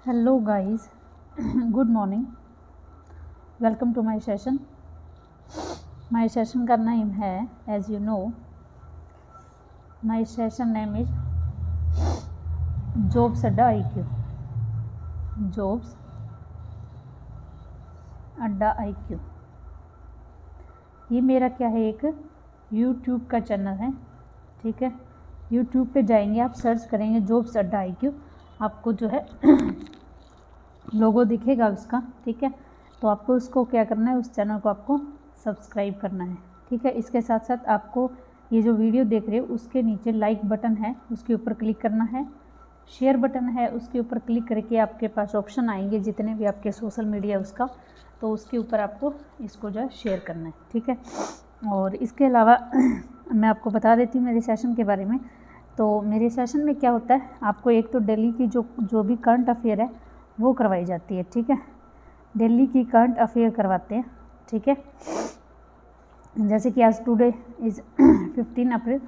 Hello guys, good morning. Welcome to my session. My session का name है, as you know, my session name is Jobs Adda IQ. Jobs Adda IQ. ये मेरा क्या है, एक YouTube का channel है, ठीक है। YouTube पे जाएंगे, आप सर्च करेंगे जॉब्स अड्डा IQ, आपको जो है लोगो दिखेगा उसका, ठीक है। तो आपको उसको क्या करना है, उस चैनल को आपको सब्सक्राइब करना है, ठीक है। इसके साथ साथ आपको ये जो वीडियो देख रहे हो उसके नीचे लाइक बटन है, उसके ऊपर क्लिक करना है। शेयर बटन है, उसके ऊपर क्लिक करके आपके पास ऑप्शन आएंगे जितने भी आपके सोशल मीडिया उसका, तो उसके ऊपर आपको इसको जो है शेयर करना है, ठीक है। और इसके अलावा मैं आपको बता देती हूँ मेरे सेशन के बारे में। तो मेरे सेशन में क्या होता है, आपको एक तो दिल्ली की जो भी करंट अफेयर है वो करवाई जाती है, ठीक है। दिल्ली की करंट अफेयर करवाते हैं, ठीक है। जैसे कि आज टुडे इज़ 15 अप्रैल,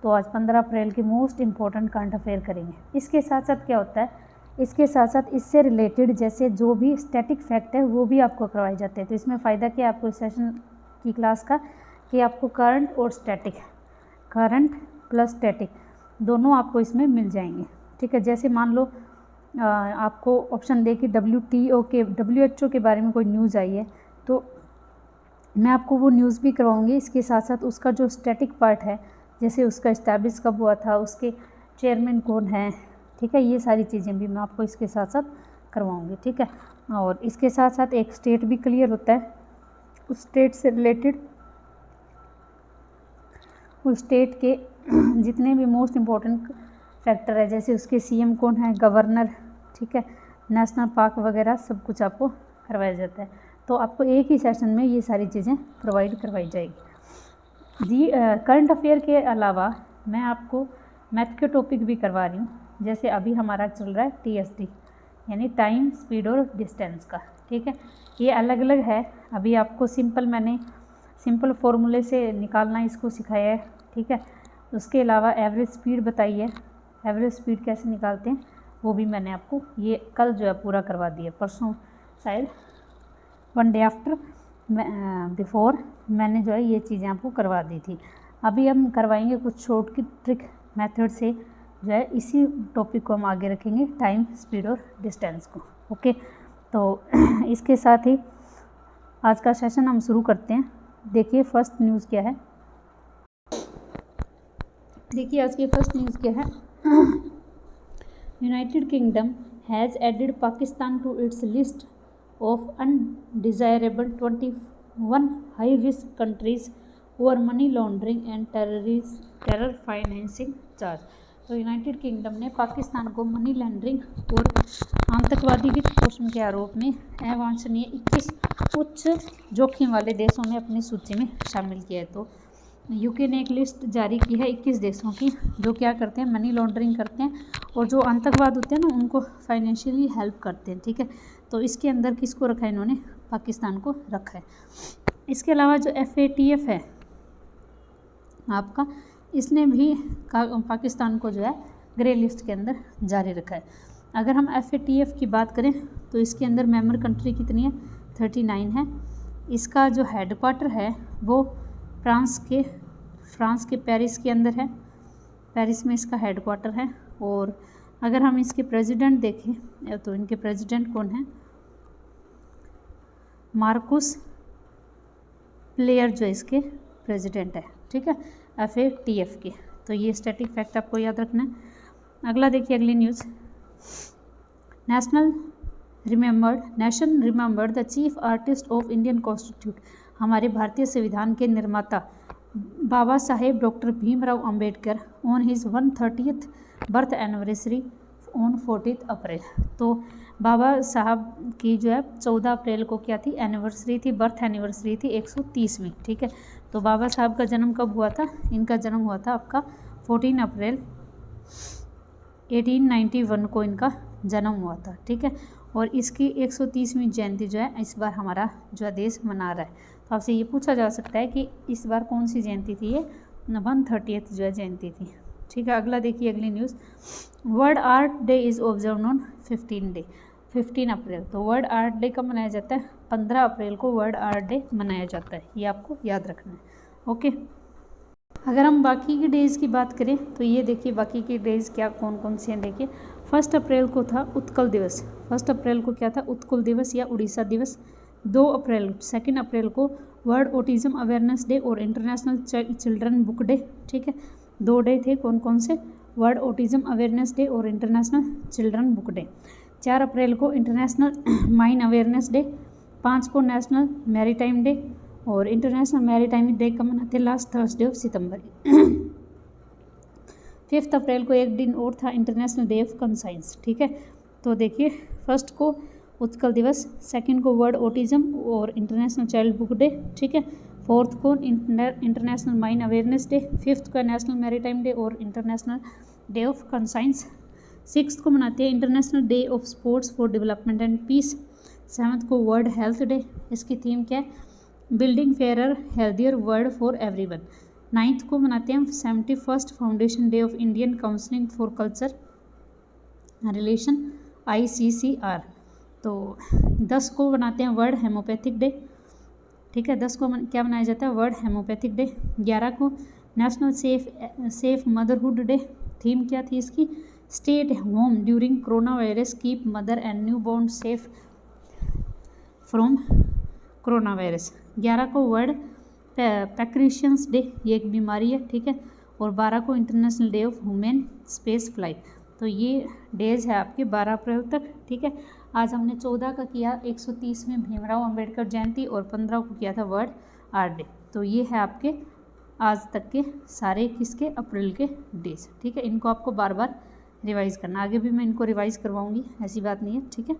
तो आज 15 अप्रैल के मोस्ट इम्पॉर्टेंट करंट अफेयर करेंगे। इसके साथ साथ क्या होता है, इसके साथ साथ इससे रिलेटेड जैसे जो भी स्टैटिक फैक्ट है वो भी आपको करवाए जाते हैं। तो इसमें फ़ायदा क्या है आपको इस सेशन की क्लास का, कि आपको करंट और स्टैटिक, करंट प्लस स्टैटिक दोनों आपको इसमें मिल जाएंगे, ठीक है। जैसे मान लो आपको ऑप्शन दे कि WHO के बारे में कोई न्यूज़ आई है, तो मैं आपको वो न्यूज़ भी करवाऊंगी। इसके साथ साथ उसका जो स्टैटिक पार्ट है, जैसे उसका इस्टेब्लिश कब हुआ था, उसके चेयरमैन कौन है, ठीक है, ये सारी चीज़ें भी मैं आपको इसके साथ साथ करवाऊंगी, ठीक है। और इसके साथ साथ एक स्टेट भी क्लियर होता है, उस स्टेट से रिलेटेड उस स्टेट के जितने भी मोस्ट इम्पॉर्टेंट फैक्टर है, जैसे उसके CM कौन है, गवर्नर, ठीक है, नेशनल पार्क वगैरह सब कुछ आपको करवाया जाता है। तो आपको एक ही सेशन में ये सारी चीज़ें प्रोवाइड करवाई जाएगी जी। करंट अफेयर के अलावा मैं आपको मैथ के टॉपिक भी करवा रही हूँ। जैसे अभी हमारा चल रहा है TSD, यानी टाइम, स्पीड और डिस्टेंस का, ठीक है। ये अलग अलग है। अभी आपको मैंने सिंपल फॉर्मूले से निकालना इसको सिखाया है, ठीक है। उसके अलावा एवरेज स्पीड बताई है, एवरेज स्पीड कैसे निकालते हैं वो भी मैंने आपको ये कल जो है पूरा करवा दिया, परसों शायद 1 डे आफ्टर बिफोर मैंने जो है ये चीज़ें आपको करवा दी थी। अभी हम करवाएंगे कुछ शॉर्ट की ट्रिक मेथड से, जो है इसी टॉपिक को हम आगे रखेंगे, टाइम, स्पीड और डिस्टेंस को, ओके। तो इसके साथ ही आज का सेशन हम शुरू करते हैं। देखिए फर्स्ट न्यूज़ क्या है, देखिए आज की फर्स्ट न्यूज़ क्या है। United Kingdom has added Pakistan to its list of undesirable 21 high risk countries over money laundering and terror financing charge. तो यूनाइटेड किंगडम ने पाकिस्तान को मनी लॉन्ड्रिंग और आतंकवादी वित्त पोषण के आरोप में अवांछनीय 21 उच्च जोखिम वाले देशों में अपनी सूची में शामिल किया है। तो यूके ने एक लिस्ट जारी की है 21 देशों की, जो क्या करते हैं, मनी लॉन्ड्रिंग करते हैं और जो आतंकवाद होते हैं ना उनको फाइनेंशियली हेल्प करते हैं, ठीक है। तो इसके अंदर किसको रखा है, इन्होंने पाकिस्तान को रखा है। इसके अलावा जो FATF है आपका, इसने भी पाकिस्तान को जो है ग्रे लिस्ट के अंदर जारी रखा है। अगर हम FATF की बात करें तो इसके अंदर मेंबर कंट्री कितनी है, 39 है। इसका जो हेडक्वार्टर है वो फ्रांस के पेरिस के अंदर है, पेरिस में इसका हेडक्वार्टर है। और अगर हम इसके प्रेसिडेंट देखें तो इनके प्रेसिडेंट कौन है, मार्कुस प्लेयर जो इसके प्रेसिडेंट है, ठीक है, FATF के। तो ये स्टैटिक फैक्ट आपको याद रखना है। अगला देखिए, अगली news, nation remembered the chief artist of Indian constitute. हमारे भारतीय संविधान के निर्माता Baba Saheb doctor Bhimrao Ambedkar on his 130th birth anniversary on 14 April. तो बाबा साहब की जो है 14 अप्रैल को क्या थी, एनिवर्सरी थी, बर्थ एनिवर्सरी थी 130वीं, ठीक है। तो बाबा साहब का जन्म कब हुआ था, इनका जन्म हुआ था आपका 14 अप्रैल 1891 को इनका जन्म हुआ था, ठीक है। और इसकी 130वीं जयंती जो है इस बार हमारा जो देश मना रहा है। तो आपसे ये पूछा जा सकता है कि इस बार कौन सी जयंती थी, ये 130th जो है जयंती थी, ठीक है। अगला देखिए, अगली news, world art day is observe on 15 day. 15 अप्रैल। तो वर्ल्ड आर्ट डे कब मनाया जाता है? 15 अप्रैल को वर्ल्ड आर्ट डे मनाया जाता है, ये आपको याद रखना है। ओके, अगर हम बाकी के डेज़ की बात करें तो ये देखिए बाकी के डेज़ क्या कौन कौन से हैं। देखिए 1 अप्रैल को था उत्कल दिवस। 1 अप्रैल को क्या था? उत्कल दिवस या उड़ीसा दिवस। 2 अप्रैल को वर्ल्ड ऑटिज्म अवेयरनेस डे और इंटरनेशनल चिल्ड्रन बुक डे। ठीक है, 2 डे थे, कौन कौन से? वर्ल्ड ऑटिज्म अवेयरनेस डे और इंटरनेशनल चिल्ड्रन बुक डे। 4 अप्रैल को इंटरनेशनल माइन अवेयरनेस डे। 5 को नेशनल मैरीटाइम डे, और इंटरनेशनल मैरीटाइम डे कब मनाते हैं? लास्ट थर्सडे ऑफ सितंबर। 5 अप्रैल को एक दिन और था, इंटरनेशनल डे ऑफ कंसाइंस। ठीक है, तो देखिए 1 को उत्कल दिवस, 2 को वर्ल्ड ऑटिज्म और इंटरनेशनल चाइल्ड बुक डे। ठीक है, 4 को इंटरनेशनल माइन अवेयरनेस डे। 5 को नेशनल मैरीटाइम डे और इंटरनेशनल डे ऑफ कंसाइंस। 6 को मनाते हैं international day of sports for development and peace. 7 को वर्ल्ड हेल्थ डे, इसकी थीम क्या है? Building fairer healthier world for everyone. 9 को मनाते हैं 71st foundation day of Indian counselling for culture relation ICCR। तो 10 को बनाते हैं वर्ल्ड हेमोपैथिक डे। ठीक है, 10 को क्या मनाया जाता है? World homeopathic day. 11 को national safe motherhood day. Theme क्या थी इसकी? Stay at home during corona virus, keep mother and new born safe from corona virus. 11 को वर्ल्ड पैक्रिशियंस डे, ये एक बीमारी है। ठीक है, और 12 को international day of women space flight. तो ये डेज़ है आपके 12 अप्रैल तक। ठीक है, आज हमने 14 का किया 130वें भीमराव अंबेडकर जयंती, और 15 को किया था वर्ल्ड आर्ट डे। तो ये है आपके आज तक के सारे किसके? अप्रैल के डेज। ठीक है, इनको आपको बार बार रिवाइज करना, आगे भी मैं इनको रिवाइज करवाऊंगी, ऐसी बात नहीं है। ठीक है,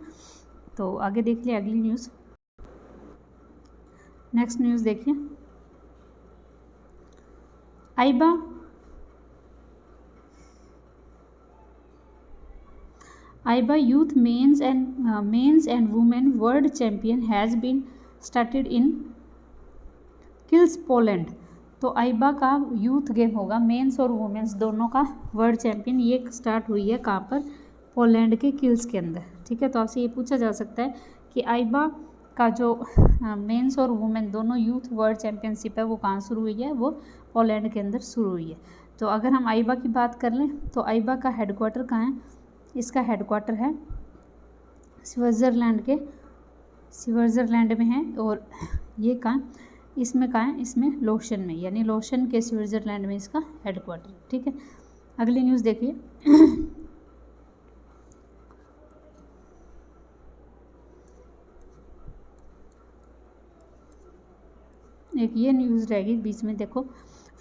तो आगे देख लिया अगली न्यूज़। नेक्स्ट न्यूज़ देखिए, AIBA youth men's and women world champion has been started in Kielce Poland. तो आइबा का यूथ गेम होगा, मेंस और वुमेन्स दोनों का वर्ल्ड चैंपियन, ये स्टार्ट हुई है कहाँ पर? पोलैंड के किल्स के अंदर। ठीक है, तो आपसे ये पूछा जा सकता है कि आइबा का जो मेंस और वुमेन दोनों यूथ वर्ल्ड चैम्पियनशिप है वो कहाँ शुरू हुई है? वो पोलैंड के अंदर शुरू हुई है। तो अगर हम आइबा की बात कर लें तो आइबा का हेडक्वार्टर कहाँ है? इसका हेडक्वार्टर है स्विट्ज़रलैंड में है, और ये कहाँ? इसमें कहाँ है? इसमें लोशन में, यानी लोशन के स्विट्ज़रलैंड में इसका हेडक्वार्टर। ठीक है, अगली न्यूज़ देखिए। एक ये न्यूज़ रहेगी बीच में, देखो,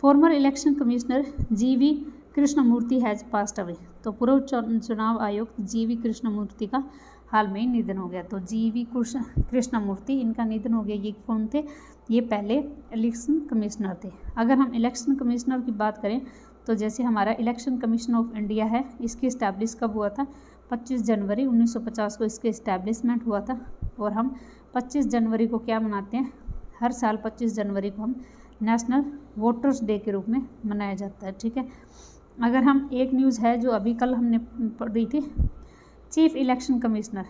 former election commissioner GV Krishnamurthy has passed away. तो पूर्व चुनाव आयुक्त GV कृष्णमूर्ति का हाल में ही निधन हो गया। तो GV कृष्णमूर्ति, इनका निधन हो गया। ये कौन थे? ये पहले इलेक्शन कमिश्नर थे। अगर हम इलेक्शन कमिश्नर की बात करें तो जैसे हमारा इलेक्शन कमीशन ऑफ इंडिया है, इसकी इस्टेब्लिश कब हुआ था? 25 जनवरी 1950 को इसके इस्टेब्लिशमेंट हुआ था। और हम 25 जनवरी को क्या मनाते हैं? हर साल 25 जनवरी को हम नेशनल वोटर्स डे के रूप में मनाया जाता है। ठीक है, अगर हम एक न्यूज़ है जो अभी कल हमने पढ़ी थी, चीफ इलेक्शन कमिश्नर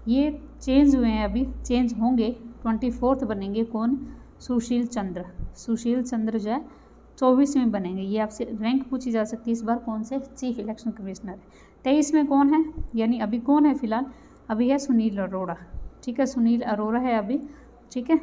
ये चेंज हुए हैं, अभी चेंज होंगे, 24 बनेंगे। कौन? सुशील चंद्र जो है 24 में बनेंगे। ये आपसे रैंक पूछी जा सकती है इस बार, कौन से? Chief election commissioner. 23 में कौन है? यानी अभी कौन है फिलहाल? अभी है सुनील अरोड़ा। ठीक है, सुनील अरोड़ा है अभी। ठीक है,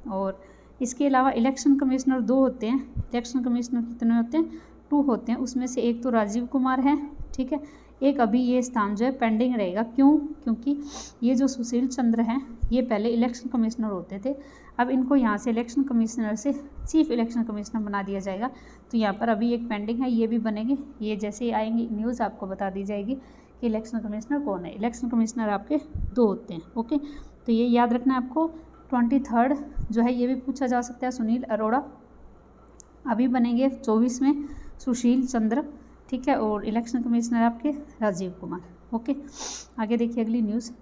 और इसके अलावा इलेक्शन कमिश्नर 2 होते हैं। इलेक्शन कमिश्नर कितने होते हैं? 2 होते हैं। उसमें से एक तो राजीव कुमार है। ठीक है, एक अभी ये स्थान जो है पेंडिंग रहेगा। क्यों? क्योंकि ये जो सुशील चंद्र हैं ये पहले इलेक्शन कमिश्नर होते थे, अब इनको यहाँ से इलेक्शन कमिश्नर से चीफ इलेक्शन कमिश्नर बना दिया जाएगा। तो यहाँ पर अभी एक पेंडिंग है, ये भी बनेंगे। ये जैसे ही आएंगे न्यूज़ आपको बता दी जाएगी कि इलेक्शन कमिश्नर कौन है। इलेक्शन कमिश्नर आपके 2 होते हैं। ओके, तो ये याद रखना है आपको। 23 जो है ये भी पूछा जा सकता है, सुनील अरोड़ा। अभी बनेंगे 24 में सुशील चंद्र। ठीक है, और इलेक्शन कमिश्नर आपके राजीव कुमार। ओके, आगे देखिए अगली news.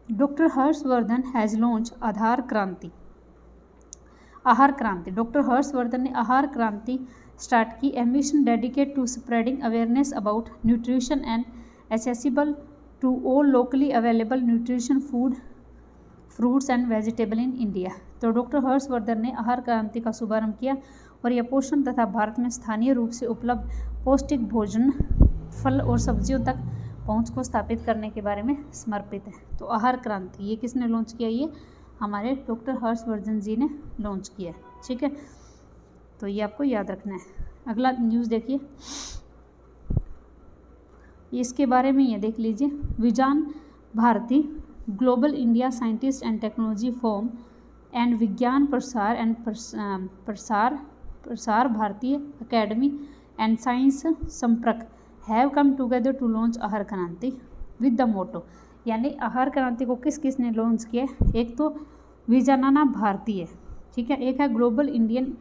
Doctor Harshvardhan has launch Aadhaar Kranti. Aahar क्रांति, डॉक्टर हर्षवर्धन ने आहार क्रांति स्टार्ट की, a mission dedicate to spreading awareness about nutrition and accessible to all locally available nutrition food fruits and vegetable in India. तो डॉक्टर हर्षवर्धन ने आहार क्रांति का शुभारंभ किया और यह पोषण तथा भारत में स्थानीय रूप से उपलब्ध पौष्टिक भोजन, फल और सब्जियों तक पहुंच को स्थापित करने के बारे में समर्पित है। तो आहार क्रांति ये किसने लॉन्च किया? ये हमारे डॉक्टर हर्षवर्धन जी ने लॉन्च किया है। ठीक है, तो ये आपको याद रखना है। अगला न्यूज़ देखिए, इसके बारे में ये देख लीजिए। Vijnana Bharati global India scientist and technology forum and Vigyan Prasar Bharatiya academy and science Sampark have come together to launch Aahar Kranti with the motto. यानी आहार क्रांति को किस किस ने लॉन्च किया? एक तो विजानाना भारती है, ठीक है, एक है global Indian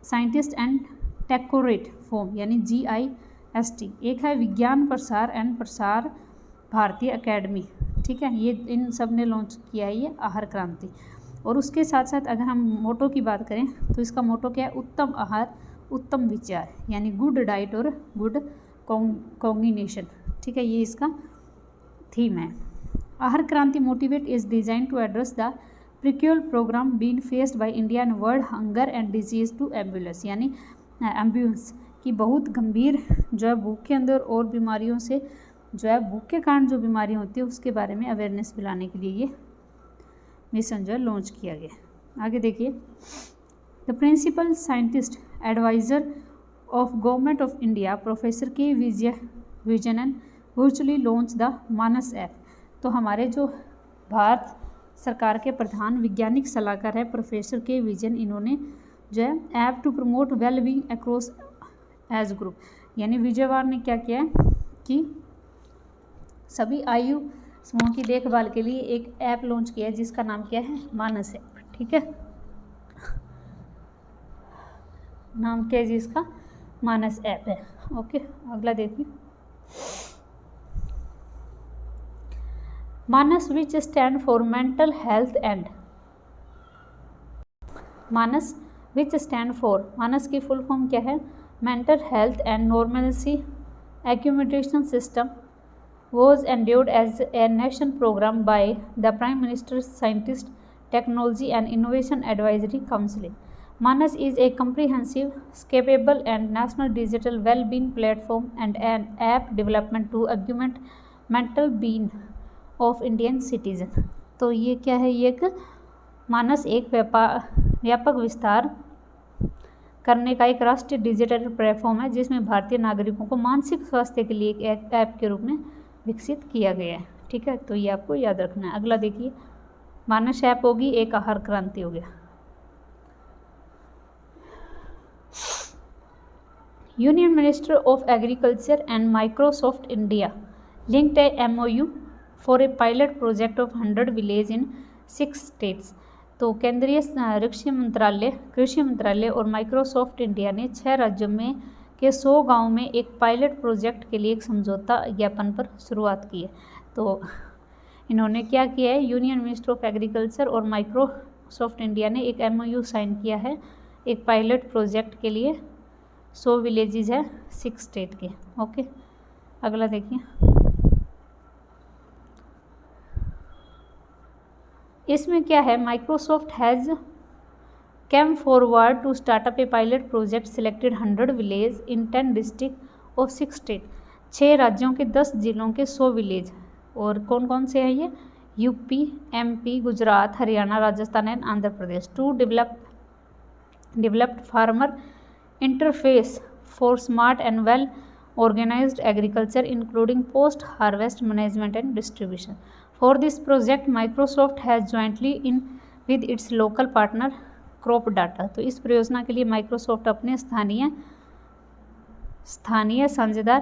scientist and technocrat forum यानी GIST, एक है विज्ञान प्रसार भारतीय अकेडमी। ठीक है, ये इन सब ने लॉन्च किया है ये आहार क्रांति। और उसके साथ साथ अगर हम मोटो की बात करें तो इसका मोटो क्या है? उत्तम आहार उत्तम विचार, यानी गुड डाइट और गुड कॉम्बिनेशन। ठीक है, ये इसका थीम है। Aahar Kranti motivate is design to address the peculiar program been faced by India and world hunger and disease to ambulance, यानी एम्बुलेंस की बहुत गंभीर जो है भूख के अंदर और बीमारियों से जो है भूख के कारण जो बीमारियाँ होती है उसके बारे में अवेयरनेस दिलाने के लिए ये मिशन जो है लॉन्च किया गया। आगे देखिए, the principal scientist adviser of government of India professor K Vijayan virtually launch the Manas app. तो हमारे जो भारत सरकार के प्रधान वैज्ञानिक सलाहकार है प्रोफेसर के विजयन, इन्होंने जो है app to promote well being across age group, यानी विजयवार ने क्या किया है कि सभी आयु समूह की देखभाल के लिए एक ऐप लॉन्च किया है जिसका नाम क्या है? मानस ऐप। ठीक है, नाम क्या है जिसका? मानस ऐप है। ओके, अगला देखिए, Manas which stand for mental health and Manas which stand for Manas की फुल फॉर्म क्या है? Mental health and normalcy accumulation system was endured as a nation program by the Prime Minister's Scientist, Technology and Innovation Advisory Council. Manas is a comprehensive, scalable and national digital well-being platform and an app development to augment mental being of Indian citizen. तो ये क्या है? ये एक मानस एक व्यापक विस्तार करने का एक राष्ट्रीय डिजिटल प्लेटफॉर्म है जिसमें भारतीय नागरिकों को मानसिक स्वास्थ्य के लिए एक ऐप के रूप में विकसित किया गया है। ठीक है, तो ये आपको याद रखना है। अगला देखिए, मानस ऐप होगी, एक आहार क्रांति हो गया। Union minister of agriculture and Microsoft India linked A MOU for a pilot project of 100 village in 6 states. तो केंद्रीय कृषि मंत्रालय और माइक्रोसॉफ्ट इंडिया ने 6 राज्यों में के 100 गाँव में एक पायलट प्रोजेक्ट के लिए एक समझौता ज्ञापन पर शुरुआत की है। तो इन्होंने क्या किया है? यूनियन मिनिस्टर ऑफ एग्रीकल्चर और माइक्रोसॉफ्ट इंडिया ने एक MOU साइन किया है एक पायलट प्रोजेक्ट के लिए। 100 विलेजेस है 6 स्टेट के। ओके, अगला देखिए, इसमें क्या है? Microsoft has came forward to start up a pilot project selected 100 villages in 10 districts of 6 states। 6 राज्यों के 10 जिलों के 100 विलेज, और कौन कौन से हैं ये? UP, MP, Gujarat, Haryana, Rajasthan and Andhra Pradesh. To developed farmer interface for smart and well organized agriculture including post harvest management and distribution. For this project Microsoft has jointly in with its local partner crop data. तो इस परियोजना के लिए Microsoft अपने स्थानीय साझेदार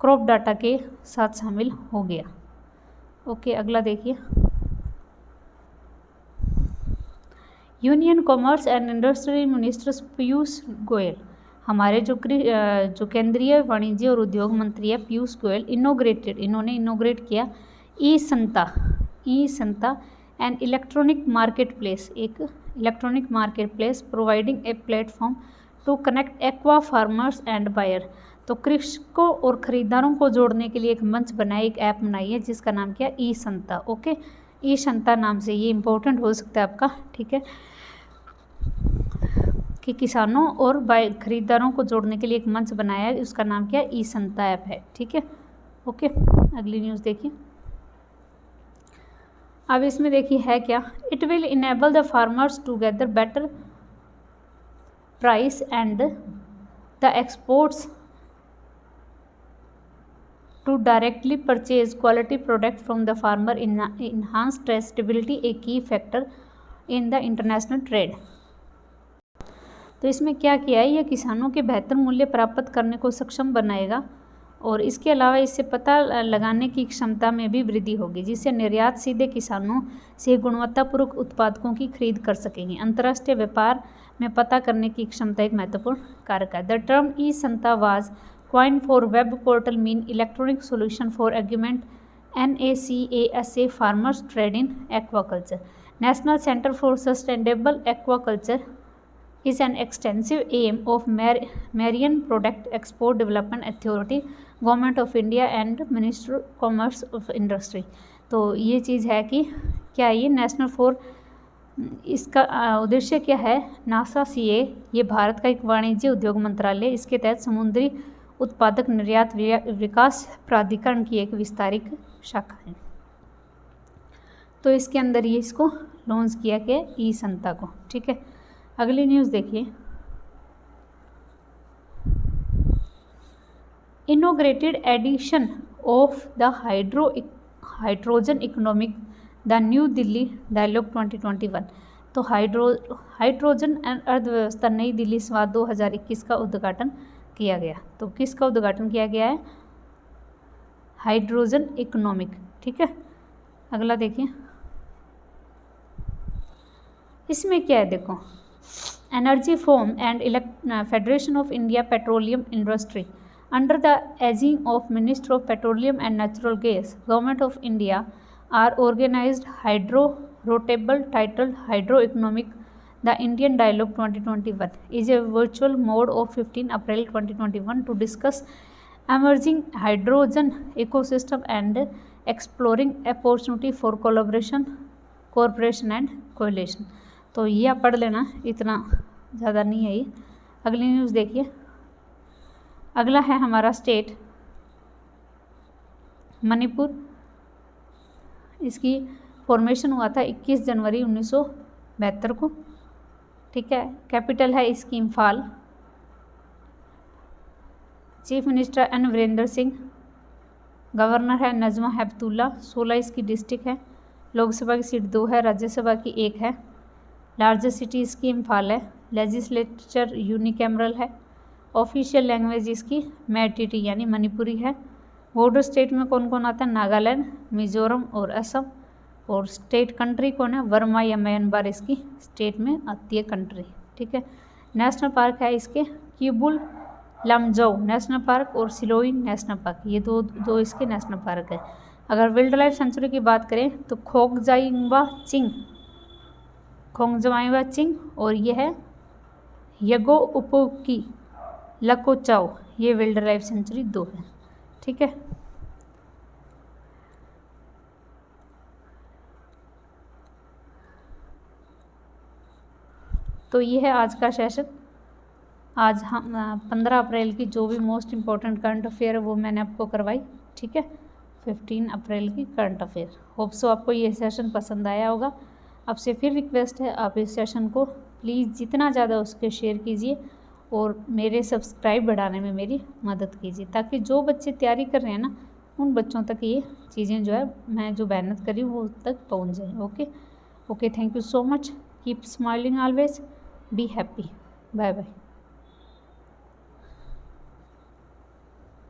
crop data के साथ शामिल हो गया। ओके, अगला देखिए, union commerce and industry minister Piyush Goyal, हमारे जो केंद्रीय वाणिज्य और उद्योग मंत्री है पीयूष गोयल, इन्होंने इनोग्रेट किया e SANTA and electronic market place, एक electronic market place providing a platform to connect aqua farmers and buyer. तो कृषकों और ख़रीदारों को जोड़ने के लिए एक मंच बनाया, एक ऐप बनाई है जिसका नाम क्या, ई संता। ओके, ई संता नाम से, ये इंपॉर्टेंट हो सकता है आपका, ठीक है, कि किसानों और खरीदारों को जोड़ने के लिए एक मंच बनाया है, उसका नाम क्या, ई संता ऐप है, ठीक है। ओके, अगली न्यूज़ देखिए। अब इसमें देखिए है क्या, it will enable the farmers to gather better price and the exports to directly purchase quality product from the farmer in enhanced traceability a key factor in the international trade। तो इसमें क्या किया है, यह किसानों के बेहतर मूल्य प्राप्त करने को सक्षम बनाएगा और इसके अलावा इससे पता लगाने की क्षमता में भी वृद्धि होगी, जिससे निर्यात सीधे किसानों से गुणवत्तापूर्ण उत्पादकों की खरीद कर सकेंगे। अंतर्राष्ट्रीय व्यापार में पता करने की क्षमता एक महत्वपूर्ण कारक है। The term E Santa was coined for web portal mean electronic solution for argument NACASA farmers trade in aquaculture। National Center for Sustainable Aquaculture is an extensive aim of Marine Product Export Development Authority, Government of India and Ministry of Commerce of Industry। तो ये चीज़ है कि क्या ये national for, इसका उद्देश्य क्या है, नासा CA, ये भारत का एक वाणिज्य उद्योग मंत्रालय, इसके तहत समुद्री उत्पादक निर्यात विकास प्राधिकरण की एक विस्तारित शाखा है। तो इसके अंदर ये इसको लॉन्च किया गया ई संता को, ठीक है। अगली न्यूज़ देखिए। Inaugurated edition of the hydrogen economic the New Delhi dialogue 2021। तो हाइड्रोजन एंड अर्थव्यवस्था नई दिल्ली संवाद 2021 का उद्घाटन किया गया। तो किसका उद्घाटन किया गया है, हाइड्रोजन इकोनॉमिक, ठीक है। अगला देखिए, इसमें क्या है, देखो, energy forum and federation of India petroleum industry under the ageing of minister of petroleum and natural gas, government of India are organised hydro rotable title hydro economic. The Indian Dialogue 2021 is a virtual mode of 15 April 2021 to discuss emerging hydrogen ecosystem and exploring opportunity for collaboration, cooperation and coalition। तो ये आप पढ़ लेना, इतना ज़्यादा नहीं है ये। अगली न्यूज़ देखिए। अगला है हमारा स्टेट मणिपुर। इसकी फॉर्मेशन हुआ था 21 जनवरी 1972 को, ठीक है। कैपिटल है इसकी Imphal. Chief minister N Virendra Singh, governor है नजमा हेपतुल्ला। 16 इसकी डिस्ट्रिक्ट है। लोकसभा की सीट 2 है, राज्यसभा की 1 है। लार्जेस्ट सिटी इसकी इम्फाल है। लेजिस्लेचर यूनिकैमरल है। ऑफिशियल लैंग्वेज इसकी मैटिटी यानी मणिपुरी है। बॉर्डर स्टेट में कौन कौन आता है, नागालैंड, मिजोरम और असम। और स्टेट कंट्री कौन है, वर्मा या म्यांमार इसकी स्टेट में आती है कंट्री, ठीक है। नेशनल पार्क है इसके किबुल लमजो नेशनल पार्क और सिलोई नेशनल पार्क, ये दो इसके नेशनल पार्क है। अगर वाइल्ड लाइफ सेंचुरी की बात करें तो खोंगजाइवा चिंग और ये है यगो उपोकी लकोचाओ, ये वाइल्ड लाइफ सेंचुरी 2 है, ठीक है। तो ये है आज का सेशन। आज हम 15 अप्रैल की जो भी मोस्ट इम्पॉर्टेंट करंट अफेयर है वो मैंने आपको करवाई, ठीक है। 15 अप्रैल की करंट अफेयर। होप सो आपको ये सेशन पसंद आया होगा। आपसे फिर रिक्वेस्ट है, आप इस सेशन को प्लीज़ जितना ज़्यादा उसके शेयर कीजिए और मेरे सब्सक्राइब बढ़ाने में मेरी मदद कीजिए, ताकि जो बच्चे तैयारी कर रहे हैं ना, उन बच्चों तक ये चीज़ें जो है मैं जो मेहनत करी वो तक पहुँच जाए। Okay, thank you so much. Keep smiling always, be happy. Bye bye.